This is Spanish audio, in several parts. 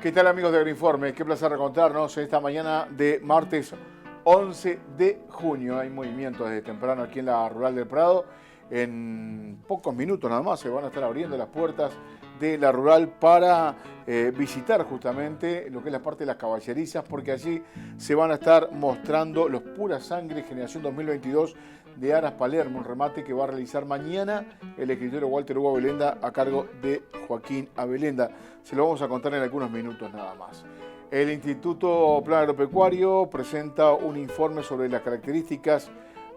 ¿Qué tal, amigos de Agroinforme? Qué placer encontrarnos esta mañana de martes 11 de junio. Hay movimiento desde temprano aquí en la Rural del Prado. En pocos minutos nada más se van a estar abriendo las puertas de la Rural para visitar justamente lo que es la parte de las caballerizas, porque allí se van a estar mostrando los Pura Sangre Generación 2022 de Aras Palermo, un remate que va a realizar mañana el escritor Walter Hugo Abelenda a cargo de Joaquín Abelenda. Se lo vamos a contar en algunos minutos nada más. El Instituto Plan Agropecuario presenta un informe sobre las características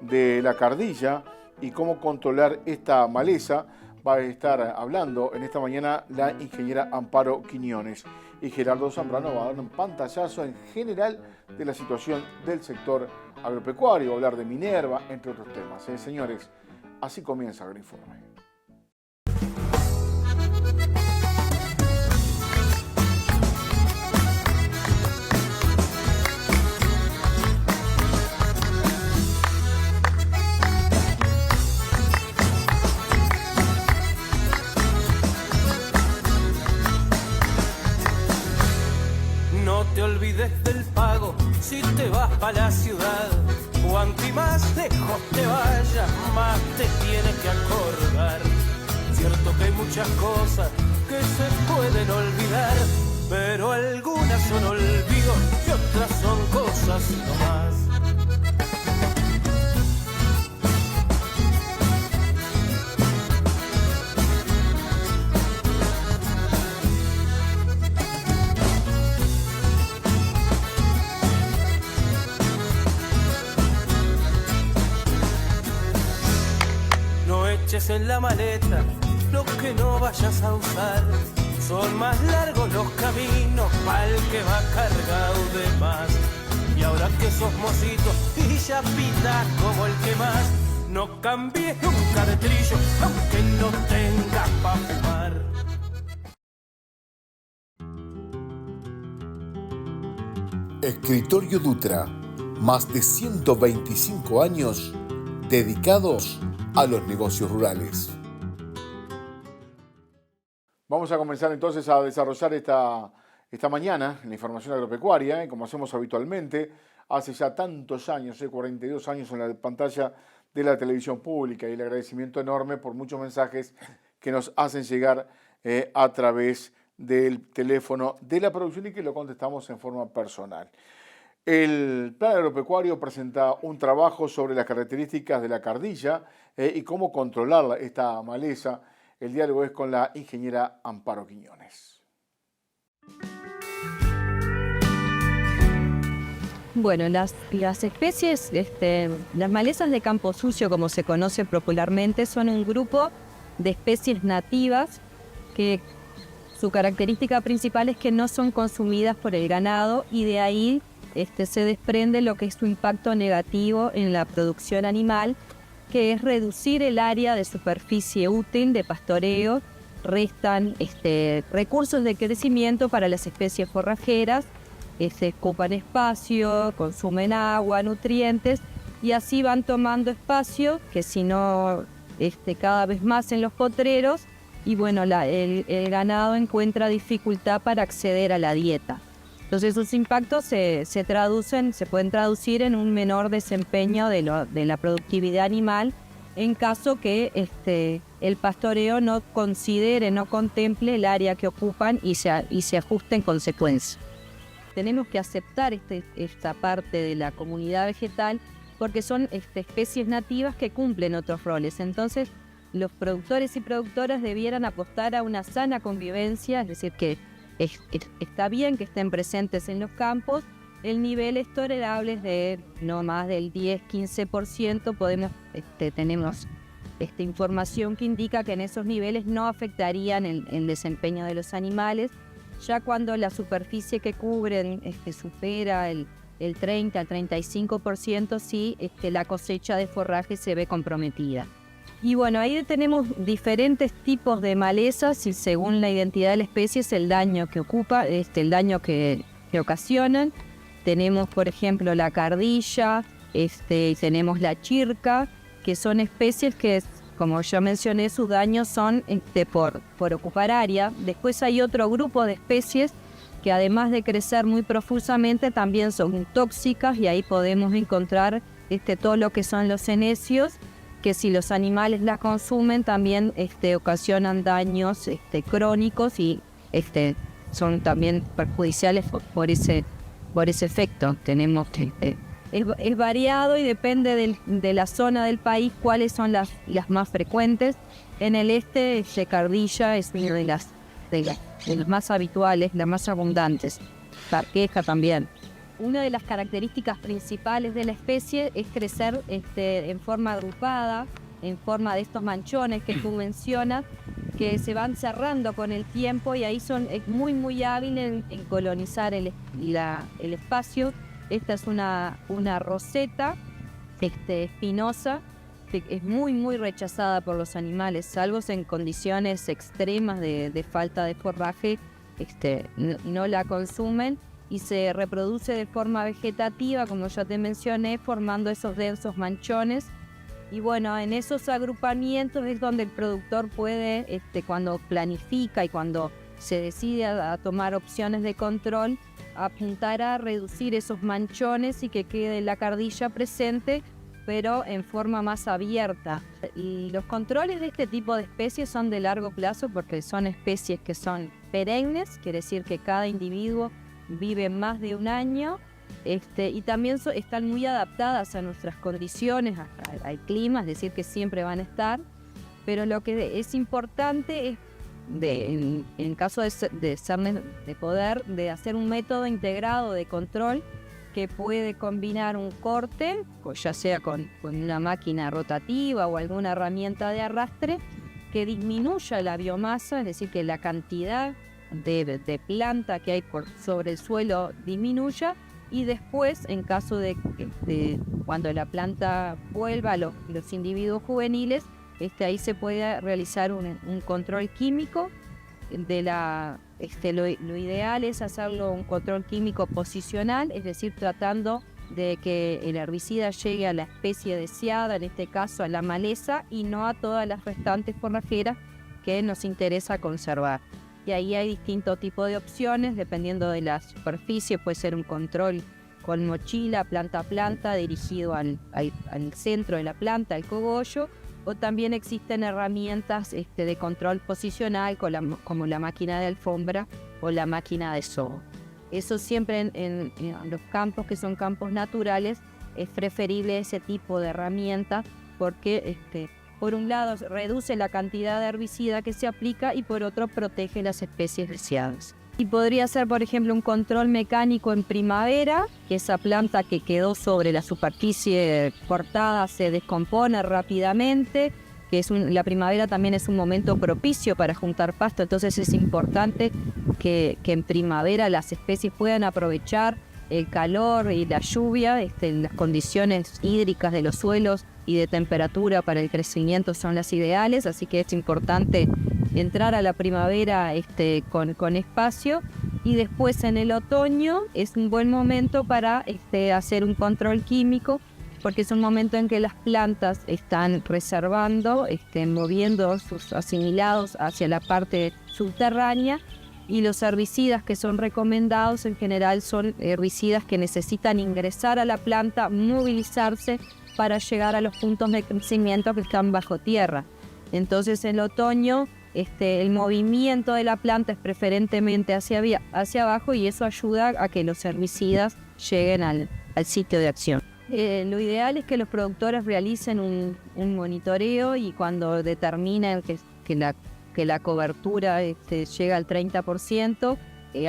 de la cardilla y cómo controlar esta maleza. Va a estar hablando en esta mañana la ingeniera Amparo Quiñones, y Gerardo Zambrano va a dar un pantallazo en general de la situación del sector agropecuario, hablar de Minerva, entre otros temas. Señores, así comienza Agroinforme. No te olvides del pago si te vas para la ciudad. Cuanto más lejos te vayas, más te tienes que acordar. Cierto que hay muchas cosas que se pueden olvidar, pero algunas son olvidos y otras son cosas nomás. En la maleta lo que no vayas a usar. Son más largos los caminos pa'l que va cargado de más. Y ahora que sos mocito y ya pitas como el que más, no cambies nunca de trillo aunque no tengas pa' fumar. Escritorio Dutra, más de 125 años dedicados a los negocios rurales. Vamos a comenzar entonces a desarrollar esta mañana la información agropecuaria, como hacemos habitualmente, hace ya tantos años, 42 años en la pantalla de la televisión pública, y el agradecimiento enorme por muchos mensajes que nos hacen llegar a través del teléfono de la producción y que lo contestamos en forma personal. El Plan Agropecuario presenta un trabajo sobre las características de la cardilla y cómo controlar esta maleza. El diálogo es con la ingeniera Amparo Quiñones. Bueno, las especies, las malezas de campo sucio, como se conoce popularmente, son un grupo de especies nativas que su característica principal es que no son consumidas por el ganado, y de ahí se desprende lo que es su impacto negativo en la producción animal, que es reducir el área de superficie útil de pastoreo. Restan recursos de crecimiento para las especies forrajeras, ocupan espacio, consumen agua, nutrientes, y así van tomando espacio que si no cada vez más en los potreros, y bueno, el ganado encuentra dificultad para acceder a la dieta. Entonces sus impactos se pueden traducir en un menor desempeño de la productividad animal, en caso que el pastoreo no contemple el área que ocupan y se ajuste en consecuencia. Tenemos que aceptar esta parte de la comunidad vegetal porque son especies nativas que cumplen otros roles. Entonces los productores y productoras debieran apostar a una sana convivencia, es decir, que está bien que estén presentes en los campos. El nivel es tolerable de no más del 10-15%. Tenemos información que indica que en esos niveles no afectarían el desempeño de los animales. Ya cuando la superficie que cubren supera el 30 al 35% si la cosecha de forraje se ve comprometida. Y bueno, ahí tenemos diferentes tipos de malezas y según la identidad de la especie es el daño que ocupa, el daño que ocasionan. Tenemos, por ejemplo, la cardilla, tenemos la chirca, que son especies que, como ya mencioné, sus daños son por ocupar área. Después hay otro grupo de especies que además de crecer muy profusamente también son tóxicas y ahí podemos encontrar todo lo que son los cenecios, que si los animales la consumen también ocasionan daños crónicos y son también perjudiciales por ese efecto. Tenemos es variado y depende de la zona del país cuáles son las más frecuentes. En el cardilla es una de las más habituales, las más abundantes. Carqueja también. Una de las características principales de la especie es crecer en forma agrupada, en forma de estos manchones que tú mencionas, que se van cerrando con el tiempo y ahí es muy muy hábil en colonizar el espacio. Esta es una roseta espinosa que es muy muy rechazada por los animales, salvo en condiciones extremas de falta de forraje, no la consumen y se reproduce de forma vegetativa, como ya te mencioné, formando esos densos manchones. Y bueno, en esos agrupamientos es donde el productor puede, cuando planifica y cuando se decide a tomar opciones de control, apuntar a reducir esos manchones y que quede la cardilla presente, pero en forma más abierta. Y los controles de este tipo de especies son de largo plazo porque son especies que son perennes, quiere decir que cada individuo vive más de un año, y también están muy adaptadas a nuestras condiciones, al clima, es decir, que siempre van a estar. Pero lo que es importante es, en caso de poder hacer un método integrado de control que puede combinar un corte, ya sea con una máquina rotativa o alguna herramienta de arrastre, que disminuya la biomasa, es decir, que la cantidad de planta que hay sobre el suelo disminuya, y después, en caso de cuando la planta vuelva a los individuos juveniles, ahí se puede realizar un control químico. Lo ideal es hacerlo un control químico posicional, es decir, tratando de que el herbicida llegue a la especie deseada, en este caso a la maleza, y no a todas las restantes forrajeras que nos interesa conservar. Y ahí hay distintos tipos de opciones, dependiendo de la superficie. Puede ser un control con mochila, planta a planta, dirigido al centro de la planta, al cogollo, o también existen herramientas de control posicional como la máquina de alfombra o la máquina de zoo. Eso siempre en los campos que son campos naturales es preferible ese tipo de herramientas porque por un lado reduce la cantidad de herbicida que se aplica y por otro protege las especies deseadas. Y podría ser, por ejemplo, un control mecánico en primavera, que esa planta que quedó sobre la superficie cortada se descompone rápidamente, que la primavera también es un momento propicio para juntar pasto, entonces es importante que en primavera las especies puedan aprovechar el calor y la lluvia, las condiciones hídricas de los suelos y de temperatura para el crecimiento son las ideales, así que es importante entrar a la primavera con espacio, y después en el otoño es un buen momento para hacer un control químico, porque es un momento en que las plantas están reservando, moviendo sus asimilados hacia la parte subterránea, y los herbicidas que son recomendados en general son herbicidas que necesitan ingresar a la planta, movilizarse para llegar a los puntos de crecimiento que están bajo tierra. Entonces en el otoño el movimiento de la planta es preferentemente hacia abajo, y eso ayuda a que los herbicidas lleguen al sitio de acción. Lo ideal es que los productores realicen un monitoreo, y cuando determinen que la cobertura llega al 30%,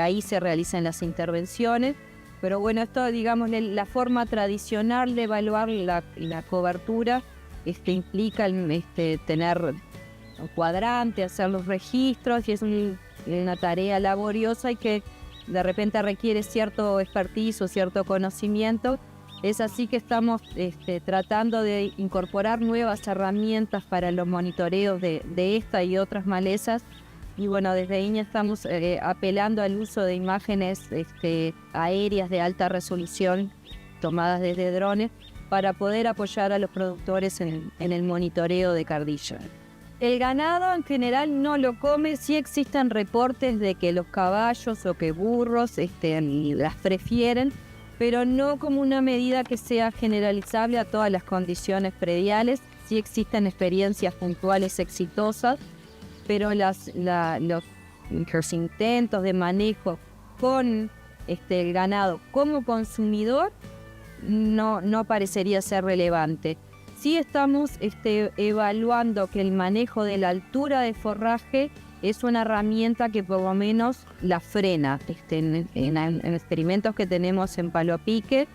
ahí se realizan las intervenciones. Pero bueno, esto, digamos, la forma tradicional de evaluar la cobertura implica tener un cuadrante, hacer los registros, y es una tarea laboriosa y que de repente requiere cierto expertise o cierto conocimiento. Es así que estamos tratando de incorporar nuevas herramientas para los monitoreos de esta y otras malezas. Y bueno, desde INEA estamos apelando al uso de imágenes aéreas de alta resolución tomadas desde drones para poder apoyar a los productores en el monitoreo de cardilla. El ganado en general no lo come, sí existen reportes de que los caballos o que burros las prefieren, pero no como una medida que sea generalizable a todas las condiciones prediales. Sí existen experiencias puntuales exitosas, pero los intentos de manejo con el ganado como consumidor no parecería ser relevante. Sí estamos evaluando que el manejo de la altura de forraje es una herramienta que por lo menos la frena. En experimentos que tenemos en Palo a Pique,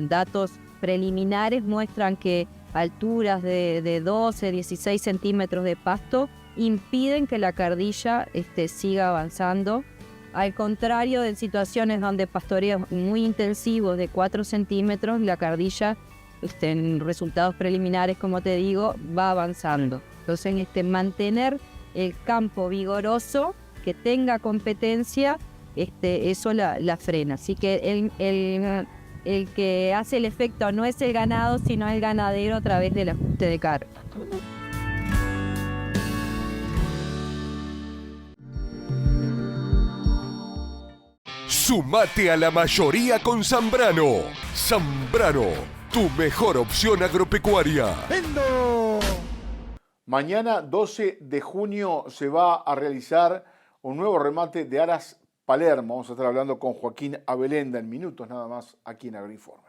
datos preliminares muestran que alturas de 12, 16 centímetros de pasto impiden que la cardilla siga avanzando. Al contrario, en situaciones donde pastoreos muy intensivos de 4 centímetros, la cardilla, en resultados preliminares, como te digo, va avanzando. Entonces, mantener el campo vigoroso, que tenga competencia, eso la frena. Así que el que hace el efecto no es el ganado, sino el ganadero a través del ajuste de carga. Sumate a la mayoría con Zambrano. Zambrano, tu mejor opción agropecuaria. Mañana, 12 de junio, se va a realizar un nuevo remate de Aras Palermo. Vamos a estar hablando con Joaquín Abelenda en minutos nada más aquí en Agroinforme.